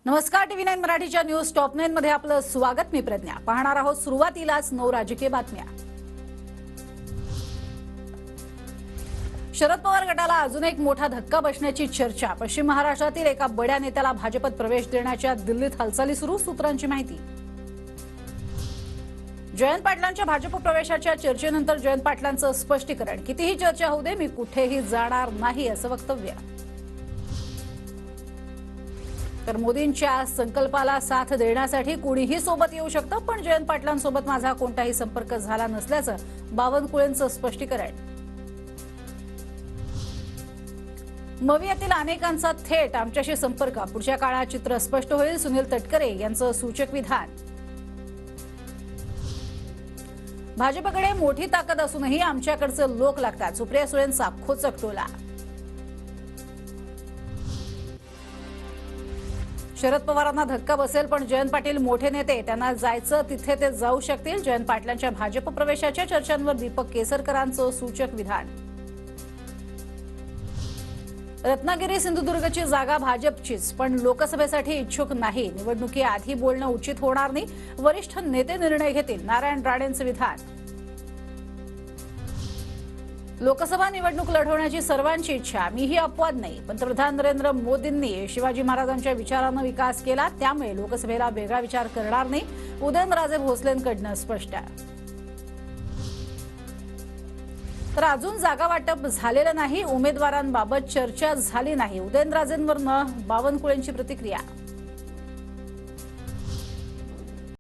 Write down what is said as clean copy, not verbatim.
नमस्कार, TV9 मराठीच्या news top 9 मध्ये आपलं स्वागत। मी प्रज्ञा। पाहणार आहोत सुरुवातीलाच 9 राजकीय बातम्या। शरद पवार गटाला अजून एक मोठा धक्का बसण्याची चर्चा। पश्चिम महाराष्ट्रातील एका बड्या नेत्याला भाजपत प्रवेश देण्याच्या दिल्लीत हालचाली सुरू, सूत्रांची माहिती। जयंत पाटलांच्या भाजप प्रवेशाच्या चर्चेनंतर जयंत पाटलांचं स्पष्टीकरण, कितीही चर्चा होऊ दे मी कुठेही जाणार नाही असं वक्तव्य। तर मोदींच्या संकल्पाला साथ देण्यासाठी कुणीही सोबत येऊ शकतं, पण जयंत पाटलांसोबत माझा कोणताही संपर्क झाला नसल्याचं बावनकुळेंचं स्पष्टीकरण। मवियातील अनेकांचा थेट आमच्याशी संपर्क, पुढच्या काळात चित्र स्पष्ट होईल, सुनील तटकरे यांचं सूचक विधान। भाजपकडे मोठी ताकद असूनही आमच्याकडचे लोक लागतात, सुप्रिया सुळेंचा खोचक टोला। शरद पवारांना धक्का बसेल, पण जयंत पाटील मोठे नेते, त्यांना जायचं तिथे ते जाऊ शकतील। जयंत पाटलांच्या भाजप प्रवेशाच्या चर्चांवर दीपक केसरकरांचं सूचक विधान। रत्नागिरी सिंधुदुर्गची जागा भाजपचीच, पण लोकसभेसाठी इच्छुक नाही, निवडणुकीआधी बोलणं उचित होणार नाही, वरिष्ठ नेते निर्णय घेतील, नारायण राणेंचं विधान। लोकसभा निवडणूक लढवण्याची सर्वांची इच्छा, मीही अपवाद नाही, पंतप्रधान नरेंद्र मोदींनी शिवाजी महाराजांच्या विचारानं विकास केला, त्यामुळे लोकसभेला वेगळा विचार करणार नाही, उदयनराजे भोसलेंकडनं स्पष्ट। तर अजून जागा वाटप झालेलं नाही, उमेदवारांबाबत चर्चा झाली नाही, उदयनराजेंवरनं बावनकुळेंची प्रतिक्रिया।